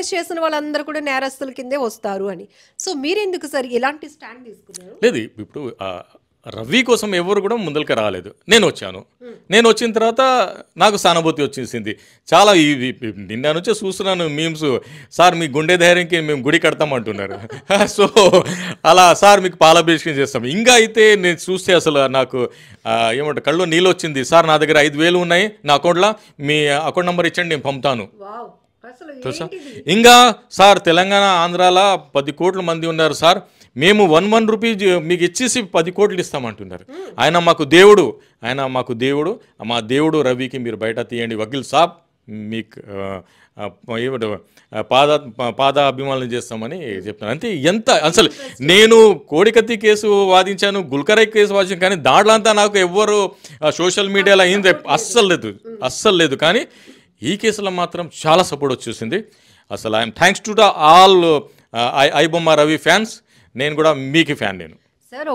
Case చేసిన వాళ్ళందరూ కూడా నేరస్తుల కిందే వస్తారు అని. సో మీరెందుకు సార్ ఇలాంటి స్టాండ్ తీసుకున్నారు? లేదు ఇప్పుడు రవి కోసం ఎవరు కూడా ముందరికి రాలేదు. నేను వచ్చాను. నేను వచ్చిన తర్వాత నాకు సానుభూతి వచ్చేసింది. చాలా నిన్న నుంచే చూస్తున్నాను మీమ్స్, సార్ మీ గుండె ధైర్యంకి మేము గుడి కడతామంటున్నారు. సో అలా సార్ మీకు పాలాభిషేకం చేస్తాం. ఇంకా అయితే నేను చూస్తే అసలు నాకు ఏమంటారు కళ్ళు నీళ్ళు వచ్చింది. సార్ నా దగ్గర 5,000 ఉన్నాయి నా అకౌంట్లో, మీ అకౌంట్ నెంబర్ ఇచ్చండి నేను పంపుతాను. తెలుసా? ఇంకా సార్ తెలంగాణ ఆంధ్రాలో 10 కోట్ల మంది ఉన్నారు సార్, మేము 1 రూపీ మీకు ఇచ్చేసి 10 కోట్లు ఇస్తామంటున్నారు. ఆయన మాకు దేవుడు, మా దేవుడు రవికి మీరు బయట తీయండి వకీల్ సాబ్, మీకు ఏమిటో పాదాభిమానం చేస్తామని చెప్తాను. అంతే. ఎంత అసలు నేను కోడికత్తి కేసు వాదించాను, గుల్కరై కేసు వాదించాను, కానీ దాంట్లో అంతా నాకు ఎవ్వరు సోషల్ మీడియాలో అయింది అస్సలు లేదు. కానీ ఈ కేసులో మాత్రం చాలా సపోర్ట్ వచ్చేసింది. అసలు I'm thanks to the all iBomma Ravi fans. నేను కూడా మీకు ఫ్యాన్. నేను సార్